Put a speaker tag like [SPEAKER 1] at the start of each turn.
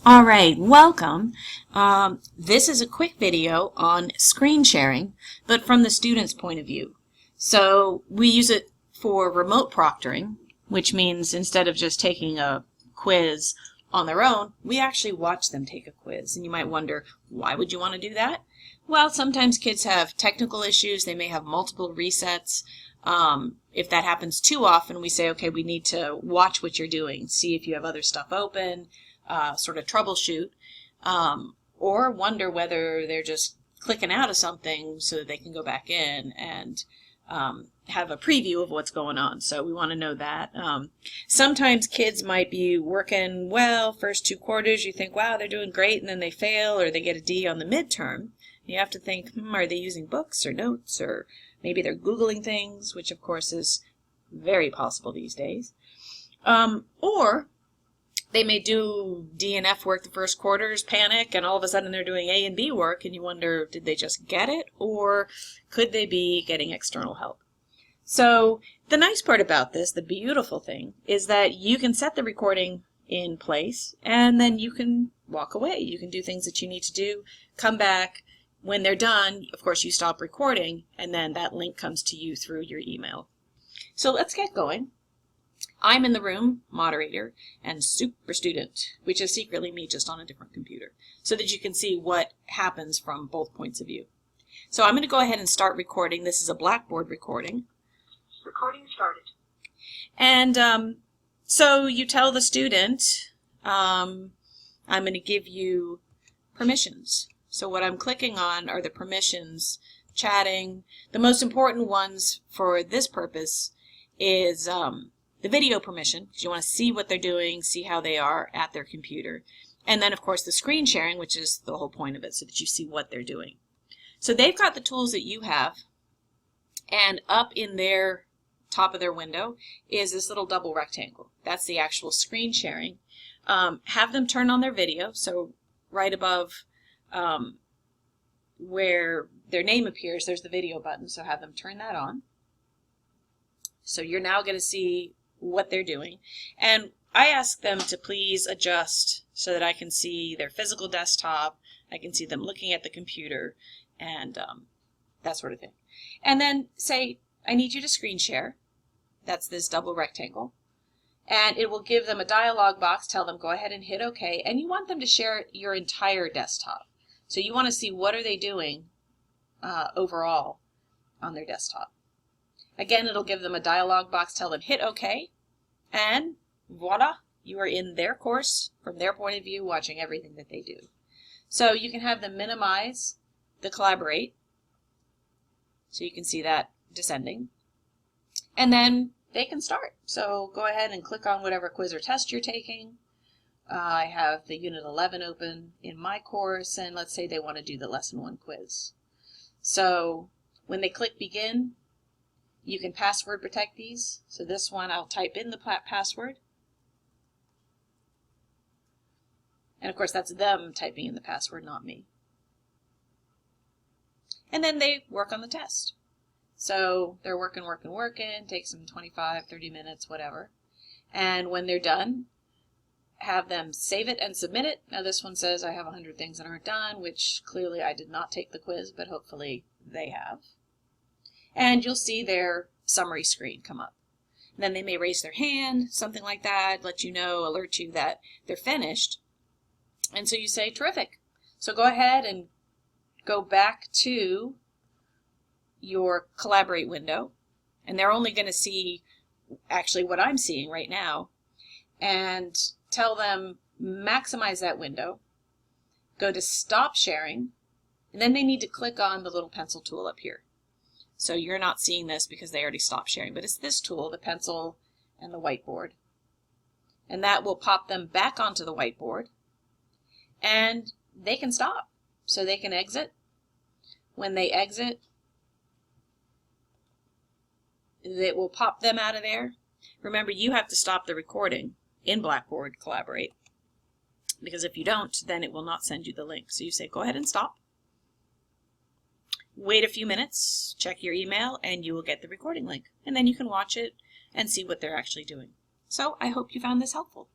[SPEAKER 1] All right, welcome. This is a quick video on screen sharing, but from the student's point of view. So we use it for remote proctoring, which means instead of just taking a quiz on their own, we actually watch them take a quiz. And you might wonder, why would you want to do that? Well, sometimes kids have technical issues. They may have multiple resets. If that happens too often, we say, okay, we need to watch what you're doing, see if you have other stuff open, sort of troubleshoot, or wonder whether they're just clicking out of something so that they can go back in and have a preview of what's going on. So we want to know that. Sometimes kids might be working well, first 2 quarters, you think, wow, they're doing great, and then they fail or they get a D on the midterm. You have to think, are they using books or notes, or maybe they're Googling things, which of course is very possible these days. Or they may do D and F work the first quarters, panic, and all of a sudden they're doing A and B work, and you wonder, did they just get it, or could they be getting external help? So the nice part about this, the beautiful thing, is that you can set the recording in place, and then you can walk away. You can do things that you need to do, come back. When they're done, of course, you stop recording, and then that link comes to you through your email. So let's get going. I'm in the room, moderator, and super student, which is secretly me just on a different computer, so that you can see what happens from both points of view. So I'm going to go ahead and start recording. This is a Blackboard recording.
[SPEAKER 2] Recording started.
[SPEAKER 1] And so you tell the student, I'm going to give you permissions. So what I'm clicking on are the permissions, chatting. The most important ones for this purpose is the video permission, because you want to see what they're doing, see how they are at their computer. And then, of course, the screen sharing, which is the whole point of it, so that you see what they're doing. So they've got the tools that you have, and up in their top of their window is this little double rectangle. That's the actual screen sharing. Have them turn on their video, so right above where their name appears, there's the video button, so have them turn that on. So you're now going to see what they're doing. And I ask them to please adjust so that I can see their physical desktop, I can see them looking at the computer, and that sort of thing. And then say, I need you to screen share. That's this double rectangle. And it will give them a dialog box, tell them go ahead and hit OK, and you want them to share your entire desktop. So you want to see what are they doing overall on their desktop. Again, it'll give them a dialog box, tell them hit OK, and voila, you are in their course from their point of view, watching everything that they do. So you can have them minimize the collaborate, so you can see that descending, and then they can start. So go ahead and click on whatever quiz or test you're taking. I have the Unit 11 open in my course, and let's say they want to do the Lesson 1 quiz. So when they click begin, you can password protect these. So this one, I'll type in the password. And of course, that's them typing in the password, not me. And then they work on the test. So they're working, takes them 25, 30 minutes, whatever. And when they're done, have them save it and submit it. Now this one says I have 100 things that aren't done, which clearly I did not take the quiz, but hopefully they have. And you'll see their summary screen come up. And then they may raise their hand, something like that, let you know, alert you that they're finished. And so you say, terrific. So go ahead and go back to your collaborate window, and they're only going to see actually what I'm seeing right now, and tell them maximize that window, go to stop sharing, and then they need to click on the little pencil tool up here. So you're not seeing this because they already stopped sharing, but it's this tool, the pencil and the whiteboard. And that will pop them back onto the whiteboard, and they can stop. So they can exit. When they exit, it will pop them out of there. Remember, you have to stop the recording in Blackboard Collaborate, because if you don't, then it will not send you the link. So you say, go ahead and stop. Wait a few minutes, check your email, and you will get the recording link. And then you can watch it and see what they're actually doing. So I hope you found this helpful.